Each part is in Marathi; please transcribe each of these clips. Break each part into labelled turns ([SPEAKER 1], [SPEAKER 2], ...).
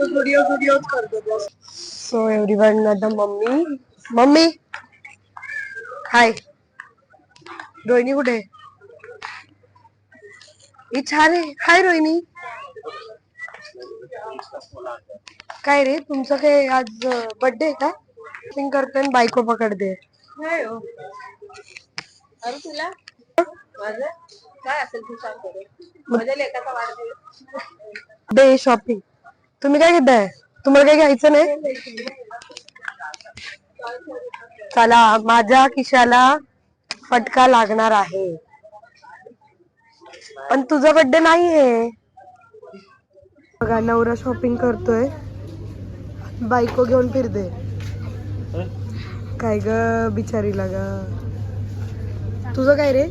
[SPEAKER 1] व्हिडिओ करतो बस. सो एव्हरीवन, आता मम्मी हाय. रोहिणी कुठे? ही छान आहे. हाय रोहिणी. काय रे तुमचं काय आज बर्थडे आहे का? सिंग करते आणि बायको पकडते.
[SPEAKER 2] अरे तुला माझं काय असेल तू सांग बरं. माझ्या लेकाचा वाढदिवस.
[SPEAKER 1] Day shopping. तुम्ही काय घेताय? तुम्हाला काय घ्यायचं नाही? चला, माझ्या खिशाला फटका लागणार आहे. पण तुझा बर्थडे नाहीये. बघा, नवरा शॉपिंग करतोय, बायको घेऊन फिरते. काय ग बिचारीला ग. तुझं काय रे?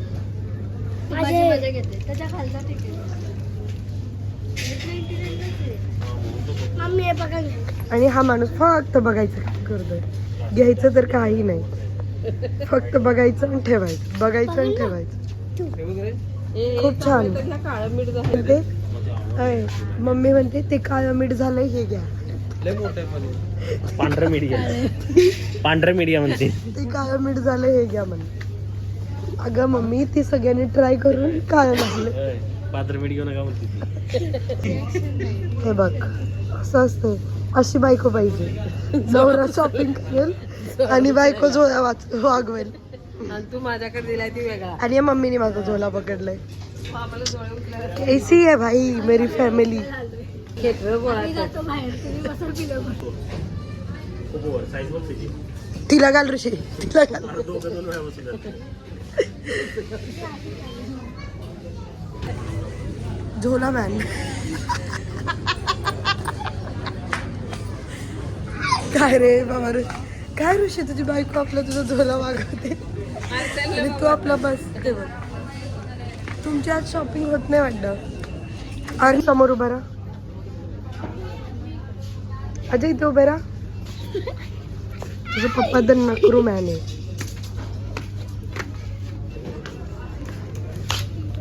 [SPEAKER 2] मजा घेते त्याच्या खालचा तिकीट. मम्मी हे बघा.
[SPEAKER 1] आणि हा माणूस फक्त बघायचं करतोय, घ्यायचं तर काही नाही, फक्त बघायचं आणि ठेवायचं, बघायचं आणि ठेवायचं. खूप छान.
[SPEAKER 2] काळं मीठ झालं
[SPEAKER 1] ते मम्मी म्हणते ते काळं मीठ झालंय, हे घ्या.
[SPEAKER 3] पांढरं मीठ घ्या, पांढरं मीठ घ्या म्हणते.
[SPEAKER 1] ते काळं मीठ झालंय, हे घ्या म्हणे. अगं मम्मी, ती सगळ्यांनी ट्राय करून काळं लागलं.
[SPEAKER 3] पांढरं मीठ घेऊ नका म्हणते.
[SPEAKER 1] हे बघ, असं असतं. अशी बायको पाहिजे. नवरा शॉपिंग करेल आणि बायको झोळा वागवेल.
[SPEAKER 2] आणि तू माझ्याकडे दिलाय ती वेगळा.
[SPEAKER 1] आणि मम्मीने माझा झोला पकडलाय. कैसी है भाई मेरी फॅमिली. तिला घाल ऋषी, तिला घाल. झोला मॅन. काय रे बाबा रे, काय ऋषी तुझी बायको आपला तुझा झोला वागवते आणि तू आपला बस. तुमची आज शॉपिंग होत नाही वाटतं. आणि समोर उभा राहा. अजय इथे उभे राहा. तुझा पप्पा तर नकरू मॅन आहे.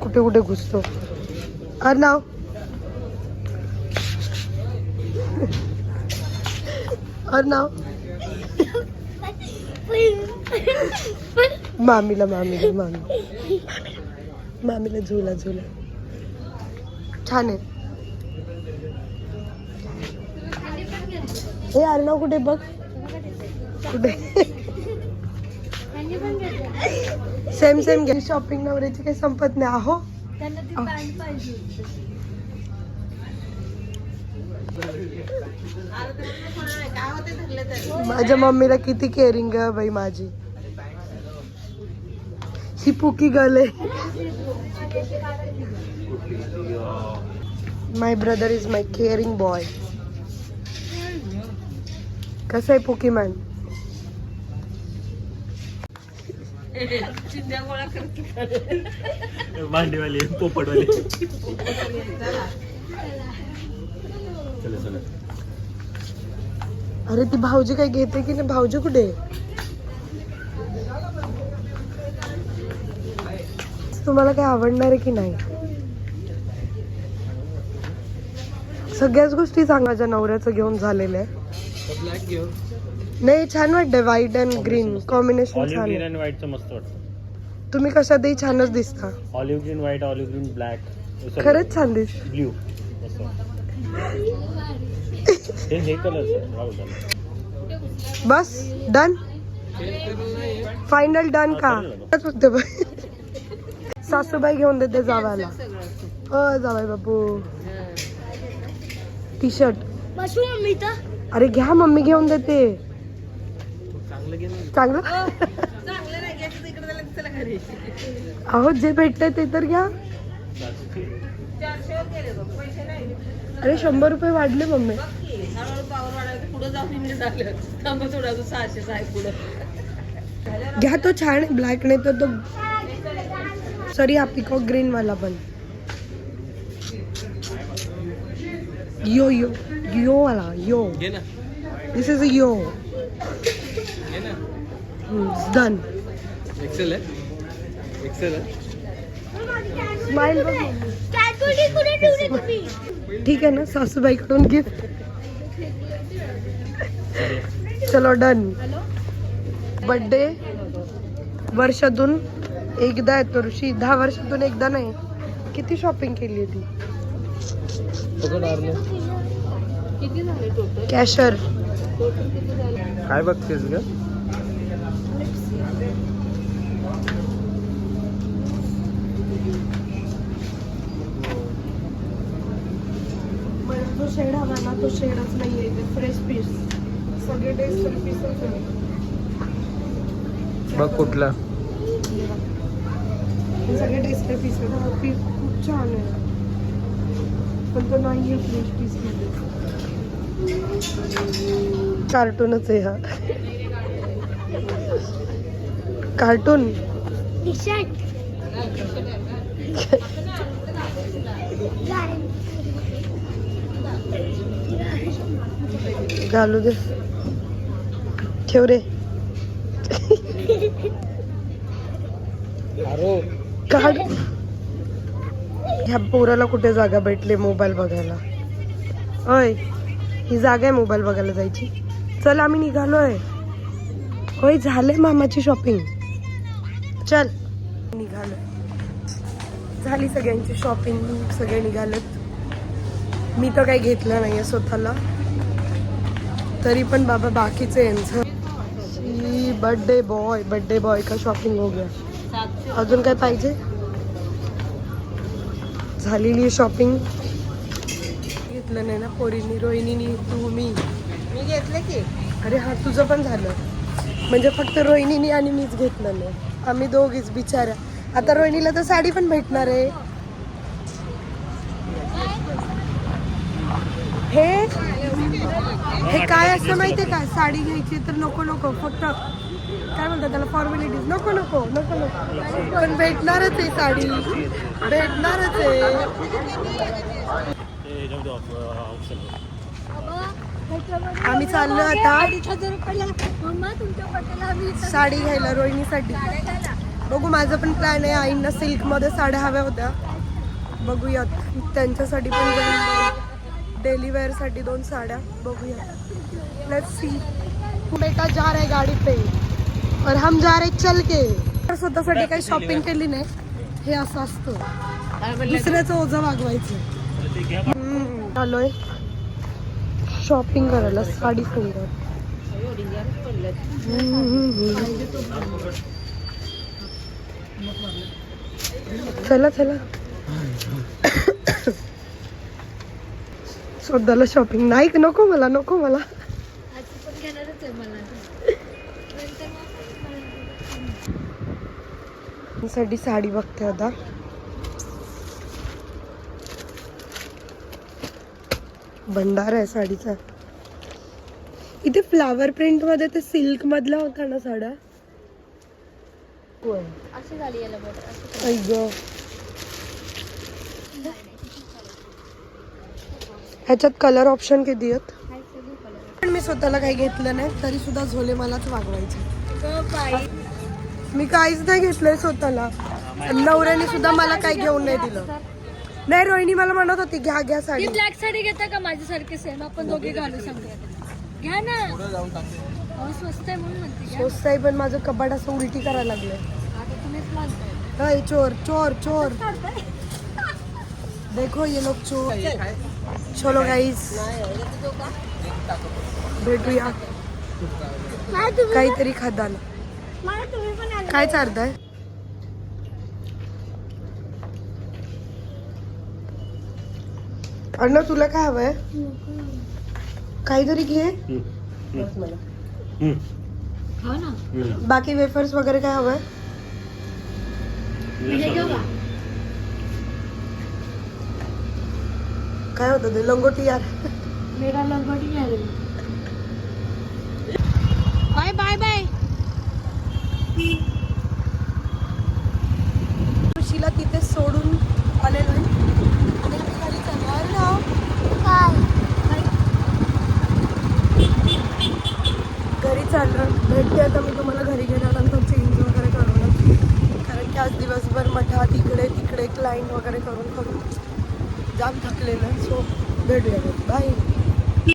[SPEAKER 1] कुठे कुठे घुसतो. अर्णव, अर्णव. मामीला झुला छान आहे. हे अर्णव कुठे बघ, कुठे. सेम घे. शॉपिंग नवऱ्याची काही संपत नाही. आहो माझ्या मम्मीला किती केअरिंग आहे बाई माझी. ही पुकी गर्ल आहे. My brother is my caring boy. कसं आहे पुकी मॅन?
[SPEAKER 3] भांडेवाले, पोपटवाले.
[SPEAKER 1] अरे ती भाऊजी काय घेते की नाही? भाऊजी कुठे? तुम्हाला काय आवडणार आहे की नाही? सगळ्याच गोष्टी माझ्या नवऱ्याचं घेऊन झालेलं आहे. नाही, छान वाटतंय. व्हाईट अँड ग्रीन कॉम्बिनेशन छान आहे.
[SPEAKER 3] व्हाईटचं मस्त वाटतं.
[SPEAKER 1] तुम्ही कशातही छानच दिसता.
[SPEAKER 3] Olive green white, olive green black.
[SPEAKER 1] खरंच छान दिस.
[SPEAKER 3] ब्ल्यू. हे कलर
[SPEAKER 1] बस डन. फायनल डन का? फक्त सासूबाई घेऊन देते जावायला. जावाय बापू. T shirt. अरे घ्या, मम्मी घेऊन देते. चांगलं. अहो जे भेटतंय ते तर घ्या. अरे 100 रुपये वाढले मम्मी. घ्या, तो छान आहे. ब्लॅक नाही तर तो सॉरी हा पिकॉक ग्रीन वाला पण. यो वाला yo. This is a yo. Done.
[SPEAKER 3] Excel है.
[SPEAKER 1] स्माइल. ठीक आहे ना, सासूबाईकडून गिफ्ट. चलो डन. बर्थडे वर्षातून एकदा येतो ऋषी. 10 वर्षातून एकदा नाही. किती शॉपिंग केली ती.
[SPEAKER 2] किती झाले टोटल?
[SPEAKER 1] कॅशर.
[SPEAKER 2] टोटल किती झाले?
[SPEAKER 3] काय बघतेस ग?
[SPEAKER 1] मला जो शेड हवा ना तो शेडच नाहीये. ते फ्रेश पीस सगळे टेस्ट पीसच आहे.
[SPEAKER 3] बघ कुठला.
[SPEAKER 1] हे सगळे टेस्ट पीस आहे. हा पीस खूप छान आहे पण तो नाहीये फ्रेश पीस मध्ये. कार्टूनच आहे हा. कार्टून घालू दे. ठेव रे. काढ. ह्या पोराला कुठे जागा भेटली मोबाईल बघायला. अय ही जागा आहे मोबाईल बघायला जायची. चल आम्ही निघालोय. होय झाले मामाची शॉपिंग. चल निघालोय. झाली सगळ्यांची शॉपिंग. सगळे निघालेत. मी तर काही घेतलं नाहीये स्वतःला. तरी पण बाबा बाकीचे यांचं. बर्थडे बॉय का शॉपिंग हो गया. अजून काय पाहिजे. झालेली शॉपिंग. घेतलं नाही ना पोरींनी. रोहिणीनी तू मी
[SPEAKER 2] घेतले की.
[SPEAKER 1] अरे हा तुझं पण झालं. म्हणजे फक्त रोहिणीनी आणि मीच घेतलं नाही. आम्ही दोघीच बिचाऱ्या. आता रोहिणीला तर साडी पण भेटणार आहे. हे काय असतं माहितीये का. साडी घ्यायची तर नको फक्त काय म्हणतात त्याला फॉर्मॅलिटीज. नको पण भेटणारच आहे साडी. भेटणारच आहे. आम्ही चाललो आता साडी घ्यायला रोहिणीसाठी. बघू माझं पण प्लॅन आहे. आईंना सिल्क मध्ये साड्या हव्या होत्या. बघूयात त्यांच्यासाठी पण. डेली वेअर साठी 2 साड्या बघूया. Let's see. बेटा जा रहे गाडी पे और हम जा रहे चल के. स्वतःसाठी काही शॉपिंग केली नाही. हे असं असतं. दुसऱ्याचं ओझं वागवायचं. आलोय शॉपिंग करायला. साडी सुंदर. चला स्वतःला शॉपिंग नाही. नको मला साठी साडी बघते आता. भंडार आहे साडीचा. इथे फ्लावर प्रिंट मध्ये ते सिल्क मधला होता ना साड्या. ह्याच्यात कलर ऑप्शन किती आहेत. पण मी स्वतःला काही घेतलं नाही तरी सुद्धा झोले मलाच वागवायचे. मी काहीच नाही घेतलंय स्वतःला. नवऱ्याने सुद्धा मला काही घेऊन नाही दिलं. नाही रोहिणी मला म्हणत होती घ्या साडी.
[SPEAKER 4] ब्लॅक साडी घेता का माझ्यासारखे सेम. आपण दोघे घालू सांगूया. घ्या ना. स्वस्त आहे म्हणून म्हणते.
[SPEAKER 1] स्वस्त आहे पण माझं कपाट असं उलटी करायला लागलंय.
[SPEAKER 4] आता तुम्हीच मानताय.
[SPEAKER 1] चोर देखो ये लोग चोर. चलो गाईज भेटूया काहीतरी खादाला. काय चालतंय. अण्णा तुला काय हवंय. काहीतरी घे. बाकी वेफर्स वगैरे काय हवंय. काय होतं ते लंगोटी यार.
[SPEAKER 4] मेरा लंगोटी है. बाय.
[SPEAKER 1] खुशीला तिथे सोडून आलेलो आहे आणि आम्ही घरी चाललो. घरी चाललो. भेटते आता मी तुम्हाला घरी गेल्यानंतर चेंज वगैरे करून. कारण की आज दिवसभर मठात तिकडे क्लाइंट वगैरे करून जाम थकलेलं. सो भेटूया. बाय.